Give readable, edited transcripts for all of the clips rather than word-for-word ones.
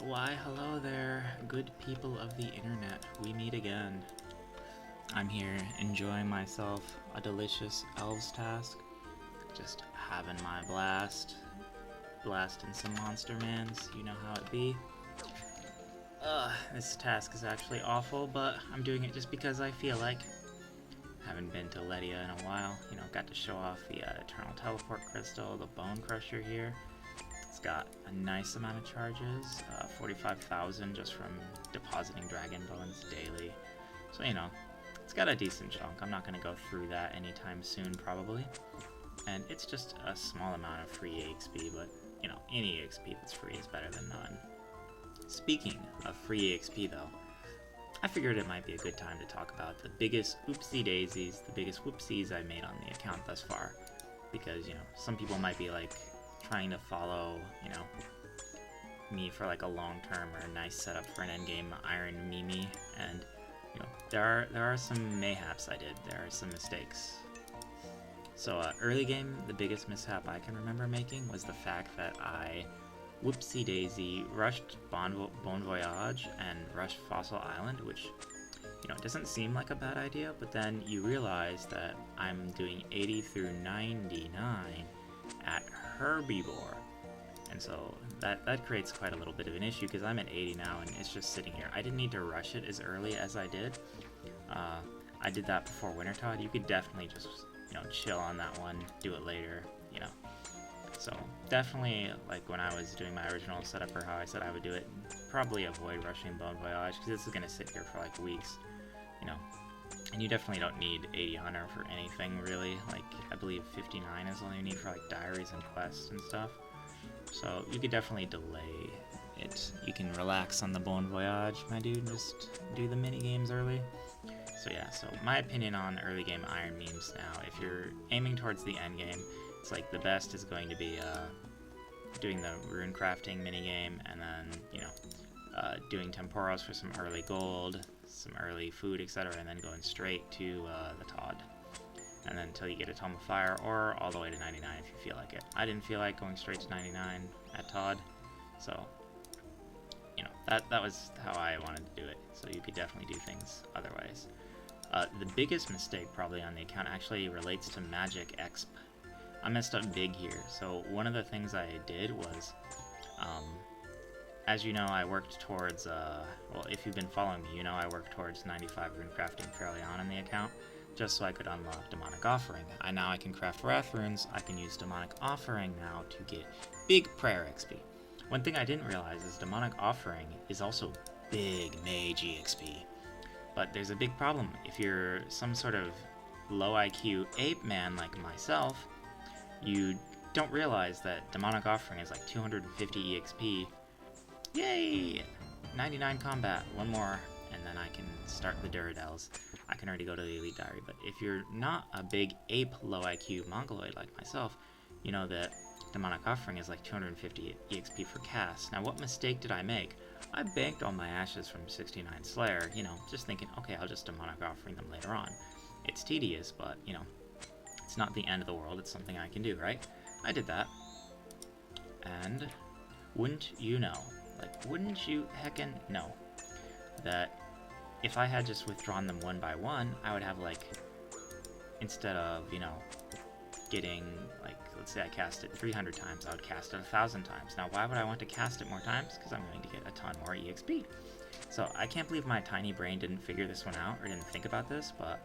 Why, hello there, good people of the internet. We meet again. I'm here enjoying myself a delicious elves task. Just having my blast. Blasting some monster mans, you know how it be. This task is actually awful, but I'm doing it just because I feel like. Haven't been to Ledia in a while. Got to show off the Eternal Teleport Crystal, the Bone Crusher here. It's got a nice amount of charges, 45,000 just from depositing Dragon Bones daily. So, it's got a decent chunk. I'm not going to go through that anytime soon, probably. And it's just a small amount of free EXP, but, any EXP that's free is better than none. Speaking of free EXP, though, I figured it might be a good time to talk about the biggest oopsie daisies, the biggest whoopsies I made on the account thus far. Because, some people might be like, trying to follow, me for like a long-term or a nice setup for an endgame Ironmeme, and, there are some mayhaps I did, there are some mistakes. So, early game, the biggest mishap I can remember making was the fact that I whoopsie-daisy rushed Bon Voyage and rushed Fossil Island, which, doesn't seem like a bad idea, but then you realize that I'm doing 80 through 99 at Herbivore. And so that creates quite a little bit of an issue because I'm at 80 now and it's just sitting here. I didn't need to rush it as early as I did. I did that before Wintertod. You could definitely just, chill on that one, do it later, So definitely, like when I was doing my original setup or how I said I would do it, probably avoid rushing Bone Voyage because this is going to sit here for like weeks, And you definitely don't need 80 Hunter for anything, really. Like, I believe 59 is all you need for, like, diaries and quests and stuff. So, you could definitely delay it. You can relax on the Bon Voyage, my dude. Just do the mini-games early. So, yeah. So, my opinion on early game Ironmemes now. If you're aiming towards the end game, it's like the best is going to be doing the rune crafting mini-game and then, doing temporos for some early gold, some early food, etc., and then going straight to the Todd. And then until you get a Tome of Fire, or all the way to 99 if you feel like it. I didn't feel like going straight to 99 at Todd, so, that was how I wanted to do it. So you could definitely do things otherwise. The biggest mistake probably on the account actually relates to Magic Exp. I messed up big here. So one of the things I did was, as you know, I worked towards, well, if you've been following me, I worked towards 95 rune crafting fairly on in the account, just so I could unlock Demonic Offering. Now I can craft Wrath runes, I can use Demonic Offering now to get big prayer XP. One thing I didn't realize is Demonic Offering is also big mage EXP. But there's a big problem. If you're some sort of low IQ ape man like myself, you don't realize that Demonic Offering is like 250 EXP. Yay! 99 combat, one more, and then I can start the Duradels. I can already go to the Elite Diary, but if you're not a big ape low IQ Mongoloid like myself, you know that Demonic Offering is like 250 EXP for cast. Now what mistake did I make? I banked all my ashes from 69 Slayer, just thinking, okay, I'll just Demonic Offering them later on. It's tedious, but, it's not the end of the world, it's something I can do, right? I did that, and wouldn't you know, wouldn't you heckin' know that if I had just withdrawn them one by one, I would have, instead of, getting, let's say I cast it 300 times, I would cast it 1,000 times. Now, why would I want to cast it more times? Because I'm going to get a ton more EXP. So, I can't believe my tiny brain didn't figure this one out, or didn't think about this, but,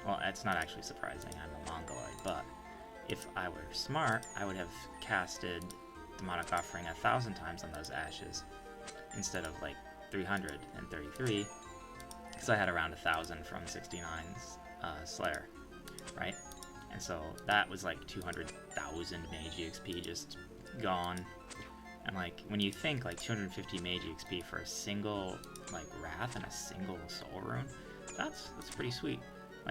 well, it's not actually surprising, I'm a Mongoloid, but if I were smart, I would have casted Demonic Offering 1,000 times on those ashes instead of 333, because I had around 1,000 from 69's Slayer, right? And so that was 200,000 mage EXP just gone. And when you think 250 mage EXP for a single Wrath and a single Soul Rune, that's pretty sweet.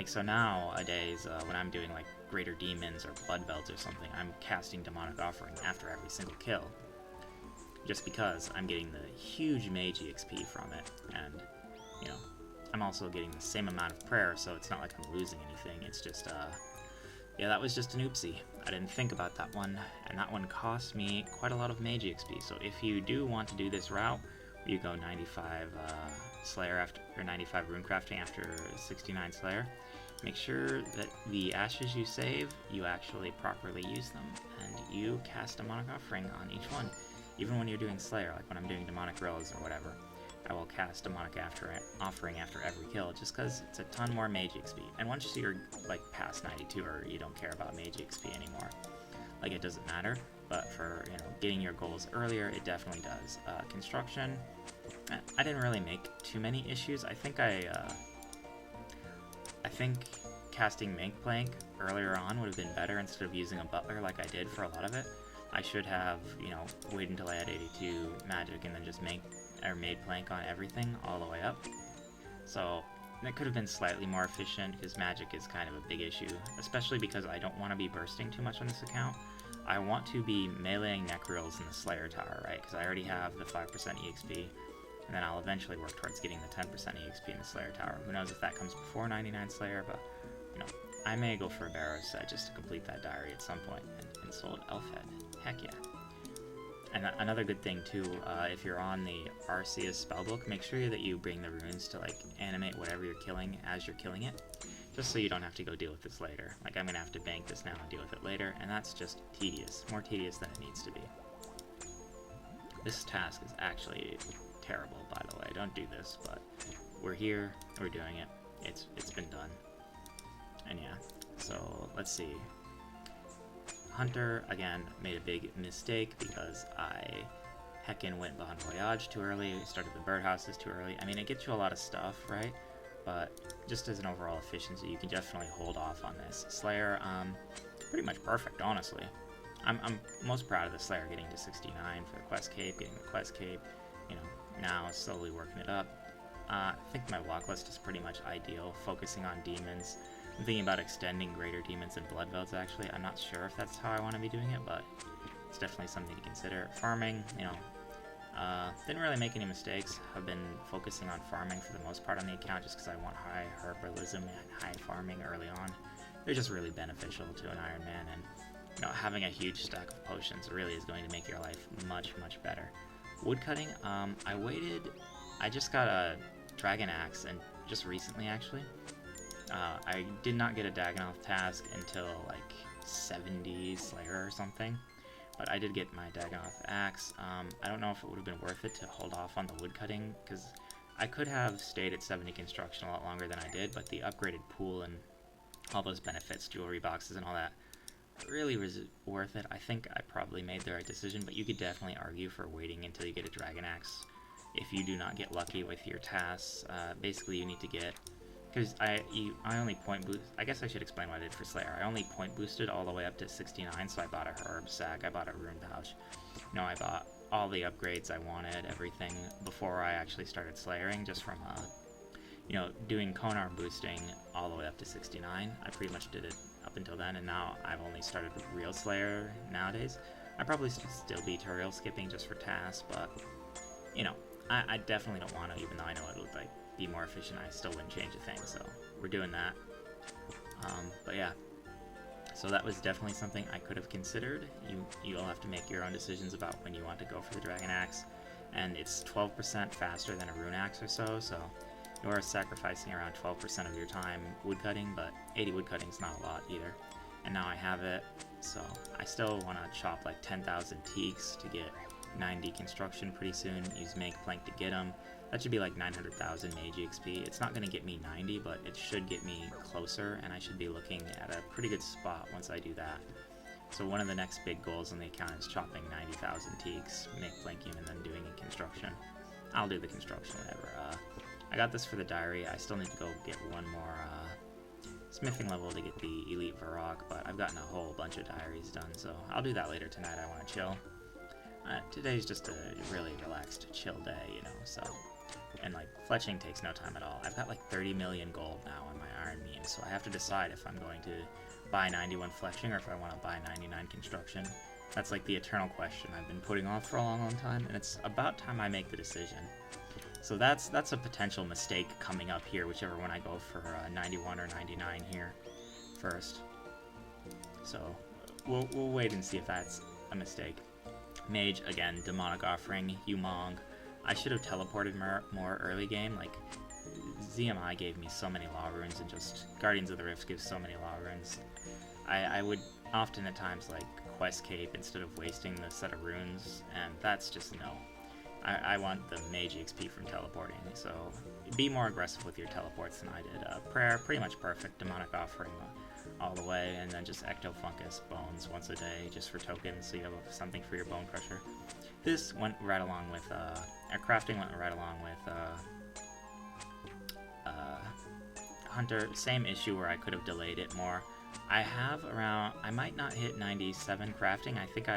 So nowadays, when I'm doing Greater Demons or Blood Belts or something, I'm casting Demonic Offering after every single kill. Just because I'm getting the huge mage EXP from it, and, I'm also getting the same amount of prayer, so it's not like I'm losing anything, it's just, yeah, that was just an oopsie. I didn't think about that one, and that one cost me quite a lot of mage XP. So if you do want to do this route, where you go 95 Slayer after, or 95 rune crafting after 69 Slayer, make sure that the ashes you save, you actually properly use them, and you cast Demonic Offering on each one. Even when you're doing Slayer, like when I'm doing Demonic Grills or whatever, I will cast Demonic Offering after every kill, just because it's a ton more mage XP. And once you're like past 92, or you don't care about mage XP anymore, like it doesn't matter. But for, you know, getting your goals earlier, it definitely does. Construction, I didn't really make too many issues. I think casting Make Plank earlier on would have been better instead of using a butler like I did for a lot of it. I should have, you know, waited until I had 82 magic and then just made Plank on everything all the way up. So that could have been slightly more efficient, because magic is kind of a big issue, especially because I don't want to be bursting too much on this account. I want to be meleeing Necreals in the Slayer Tower, right? Because I already have the 5% EXP, and then I'll eventually work towards getting the 10% EXP in the Slayer Tower. Who knows if that comes before 99 Slayer, but, you know, I may go for a Barrow set just to complete that diary at some point. And sold Elfhead. Heck yeah. And another good thing too, if you're on the Arceus spellbook, make sure that you bring the runes to like animate whatever you're killing as you're killing it, just so you don't have to go deal with this later. Like I'm gonna have to bank this now and deal with it later, and that's just tedious, more tedious than it needs to be. This task is actually terrible, by the way. Don't do this, but we're here, we're doing it. It's been done. And yeah, so let's see. Hunter, again, made a big mistake because I heckin' went Bon Voyage too early, started the birdhouses too early. I mean, it gets you a lot of stuff, right? But just as an overall efficiency, you can definitely hold off on this. Slayer, pretty much perfect, honestly. I'm most proud of the Slayer getting to 69 for the quest cape, getting the quest cape, you know, now slowly working it up. I think my walk list is pretty much ideal, focusing on demons. I'm thinking about extending Greater Demons and Blood Velds, actually. I'm not sure if that's how I want to be doing it, but it's definitely something to consider. Farming, you know, didn't really make any mistakes. I've been focusing on farming for the most part on the account just because I want high herbalism and high farming early on. They're just really beneficial to an Ironman, and, you know, having a huge stack of potions really is going to make your life much, much better. Woodcutting, I just got a Dragon Axe, and just recently, actually. I did not get a Dagonoth task until like 70 Slayer or something, but I did get my Dagonoth axe. I don't know if it would have been worth it to hold off on the woodcutting, because I could have stayed at 70 construction a lot longer than I did, but the upgraded pool and all those benefits, jewelry boxes and all that, really was worth it. I think I probably made the right decision, but you could definitely argue for waiting until you get a Dragon Axe if you do not get lucky with your tasks. Basically, you need to get... Because I only point boost. I guess I should explain what I did for Slayer. I only point boosted all the way up to 69, so I bought a herb sack, I bought a rune pouch. You know, I bought all the upgrades I wanted, everything, before I actually started Slayering, just from, you know, doing Konar boosting all the way up to 69. I pretty much did it up until then, and now I've only started with real Slayer nowadays. I probably still be tutorial skipping just for tasks, but, you know, I definitely don't want to, even though I know it would, like, be more efficient. I still wouldn't change a thing, so we're doing that. But yeah, so that was definitely something I could have considered. You'll have to make your own decisions about when you want to go for the Dragon Axe, and it's 12% faster than a Rune Axe or so you are sacrificing around 12% of your time woodcutting, but 80 woodcutting is not a lot either. And now I have it, so I still want to chop like 10,000 teaks to get 90 construction pretty soon, use Make Plank to get them. That should be like 900,000 mage XP. It's not going to get me 90, but it should get me closer, and I should be looking at a pretty good spot once I do that. So one of the next big goals on the account is chopping 90,000 teaks, Make Planking, and then doing a construction. I'll do the construction whenever. I got this for the diary. I still need to go get one more smithing level to get the Elite Varrock, but I've gotten a whole bunch of diaries done, so I'll do that later tonight. I want to chill. Today's just a really relaxed, chill day, you know, so... And, like, fletching takes no time at all. I've got, like, 30 million gold now on my Ironmeme, so I have to decide if I'm going to buy 91 fletching or if I want to buy 99 construction. That's, like, the eternal question I've been putting off for a long, long time, and it's about time I make the decision. So that's a potential mistake coming up here, whichever one I go for 91 or 99 here first. So we'll wait and see if that's a mistake. Mage, again, Demonic Offering, Humong. I should have teleported more early game. Like, ZMI gave me so many Law Runes, and just Guardians of the Rift gives so many Law Runes. I would often at times, like, quest cape instead of wasting the set of runes, and that's just no. I want the Mage XP from teleporting, so be more aggressive with your teleports than I did. Prayer, pretty much perfect. Demonic Offering all the way, and then just Ectofungus Bones once a day, just for tokens, so you have something for your Bone Crusher. This went right along with, crafting went right along with, Hunter. Same issue where I could have delayed it more. I have around, I might not hit 97 crafting. I think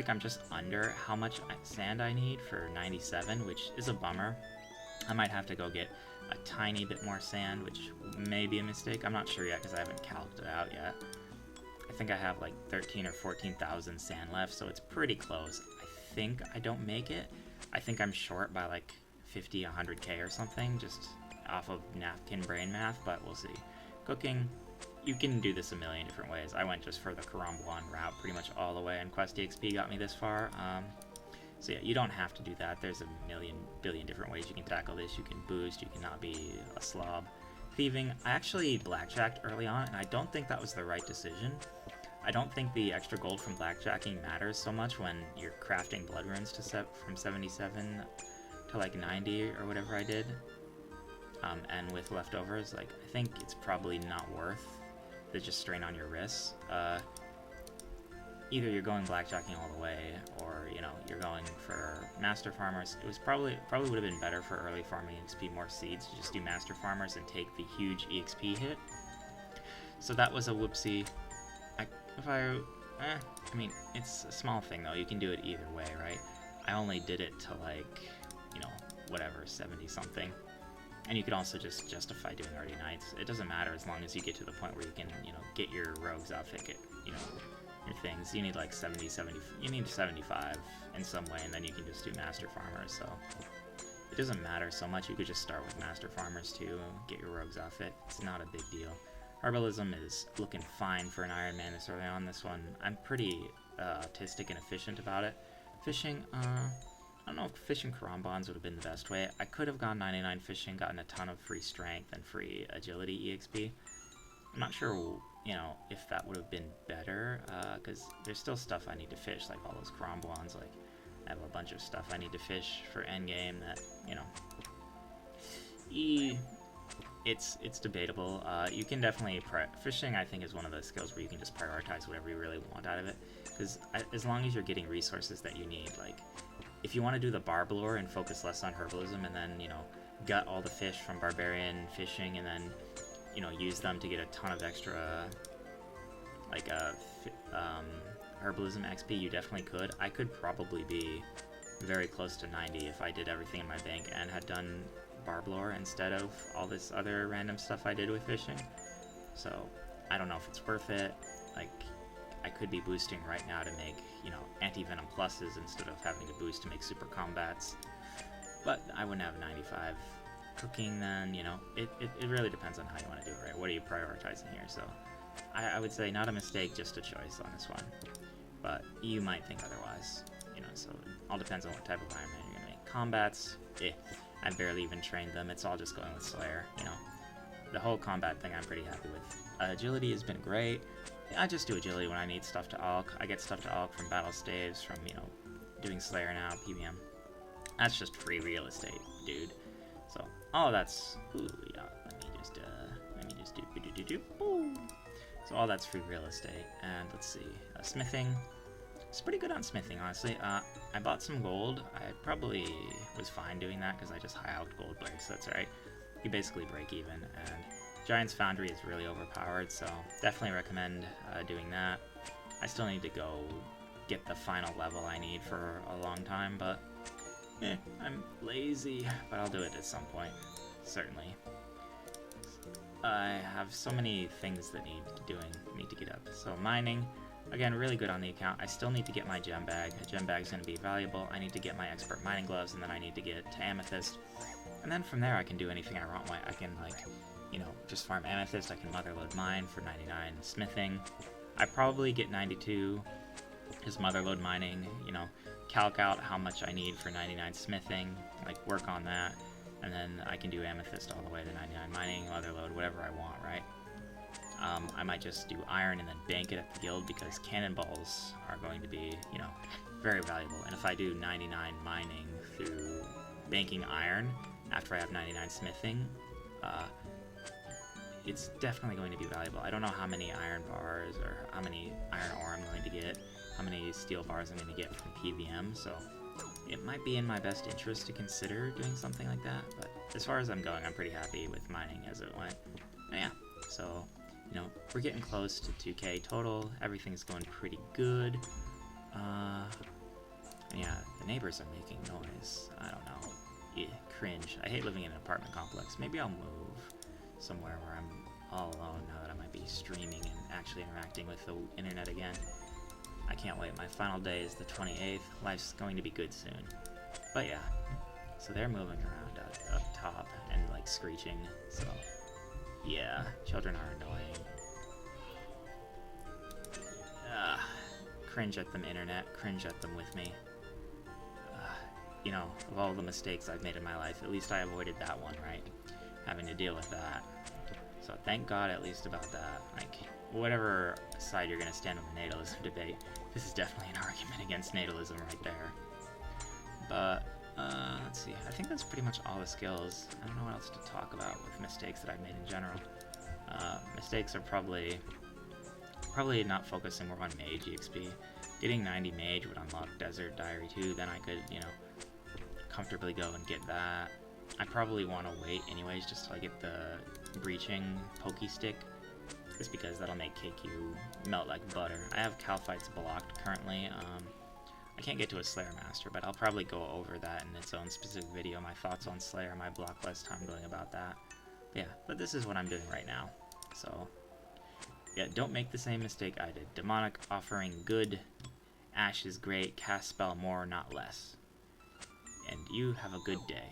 I'm just under how much sand I need for 97, which is a bummer. I might have to go get a tiny bit more sand, which may be a mistake. I'm not sure yet because I haven't calced it out yet. I think I have like 13 or 14,000 sand left, so it's pretty close. I think I don't make it. I think I'm short by like 50, 100k or something, just off of napkin brain math, but we'll see. Cooking, you can do this a million different ways. I went just for the Karambwan route pretty much all the way, and Quest EXP got me this far. So yeah, you don't have to do that. There's a billion different ways you can tackle this. You can boost, you cannot be a slob. Thieving, I actually blackjacked early on, and I don't think that was the right decision. I don't think the extra gold from blackjacking matters so much when you're crafting blood runes from 77 to like 90 or whatever I did. And with leftovers, like, I think it's probably not worth the just strain on your wrists. Either you're going blackjacking all the way, or, you know, you're going for master farmers. It was probably would have been better for early farming XP, more seeds, to just do master farmers and take the huge EXP hit. So that was a whoopsie. I mean, it's a small thing though. You can do it either way, right? I only did it to like, you know, whatever, 70 something. And you could also just justify doing Arty Knights. It doesn't matter as long as you get to the point where you can, you know, get your rogues outfit, get, you know, your things. You need like 70, you need 75 in some way, and then you can just do Master Farmers, so it doesn't matter so much. You could just start with Master Farmers too, get your rogues outfit. It's not a big deal. Herbalism is looking fine for an Ironmeme this early on. This one, I'm pretty autistic and efficient about it. Fishing, I don't know if fishing Karambans would have been the best way. I could have gone 99 fishing, gotten a ton of free strength and free agility EXP. I'm not sure, you know, if that would have been better, because there's still stuff I need to fish, like all those Karambans. Like, I have a bunch of stuff I need to fish for endgame that, you know, it's debatable. You can definitely fishing, I think, is one of those skills where you can just prioritize whatever you really want out of it, because as long as you're getting resources that you need, like, if you want to do the barb lore and focus less on herbalism, and then, you know, gut all the fish from barbarian fishing, and then, you know, use them to get a ton of extra, like, herbalism XP, you definitely could. I could probably be very close to 90 if I did everything in my bank and had done barb lore instead of all this other random stuff I did with fishing. So I don't know if it's worth it. Like, I could be boosting right now to make, you know, anti-venom pluses instead of having to boost to make super combats, but I wouldn't have 95. Cooking, then, you know, it really depends on how you want to do it, right? What are you prioritizing here? So I would say not a mistake, just a choice on this one, but you might think otherwise, you know, so it all depends on what type of Ironman you're gonna make. Combats, I barely even trained them. It's all just going with Slayer, you know. The whole combat thing I'm pretty happy with. Agility has been great. I just do agility when I need stuff to alch. I get stuff to alch from battle staves, from, you know, doing Slayer now, PBM. That's just free real estate, dude. So all that's, ooh, yeah, let me just do. So all that's free real estate. And let's see, smithing. It's pretty good on smithing, honestly. I bought some gold. I probably was fine doing that because I just high out gold breaks. So that's alright. You basically break even. And Giant's Foundry is really overpowered, so definitely recommend doing that. I still need to go get the final level I need for a long time, but I'm lazy, but I'll do it at some point, certainly. I have so many things that need to get up. So mining, again, really good on the account. I still need to get my gem bag. A gem bag is going to be valuable. I need to get my expert mining gloves, and then I need to get to amethyst. And then from there, I can do anything I want. I can, like, you know, just farm amethyst. I can motherload mine for 99 smithing. I probably get 92 just motherload mining, you know, calc out how much I need for 99 smithing, like work on that, and then I can do amethyst all the way to 99 mining, motherload, whatever I want, right? I might just do iron and then bank it at the guild because cannonballs are going to be, you know, very valuable. And if I do 99 mining through banking iron after I have 99 smithing, it's definitely going to be valuable. I don't know how many iron bars or how many iron ore I'm going to get, how many steel bars I'm going to get from PVM, so it might be in my best interest to consider doing something like that, but as far as I'm going, I'm pretty happy with mining as it went. Yeah, so, you know, we're getting close to 2K total, everything's going pretty good. Yeah, the neighbors are making noise, I don't know, yeah, cringe. I hate living in an apartment complex. Maybe I'll move somewhere where I'm all alone now that I might be streaming and actually interacting with the internet again. I can't wait. My final day is the 28th. Life's going to be good soon. But yeah, so they're moving around up top and like screeching. So yeah, children are annoying. Cringe at them, internet. Cringe at them with me. You know, of all the mistakes I've made in my life, at least I avoided that one, right? Having to deal with that. So thank God at least about that. Like, whatever side you're going to stand on the natalism debate, this is definitely an argument against natalism right there. But, let's see. I think that's pretty much all the skills. I don't know what else to talk about with mistakes that I've made in general. Mistakes are probably not focusing more on mage EXP. Getting 90 mage would unlock Desert Diary 2, then I could, you know, comfortably go and get that. I probably want to wait anyways just till I get the breaching pokey stick, just because that'll make KQ melt like butter. I have Calphites blocked currently. I can't get to a Slayer Master, but I'll probably go over that in its own specific video, my thoughts on Slayer, my block less time going about that. Yeah, but this is what I'm doing right now. So, yeah, don't make the same mistake I did. Demonic offering good, Ash is great, cast spell more, not less. And you have a good day.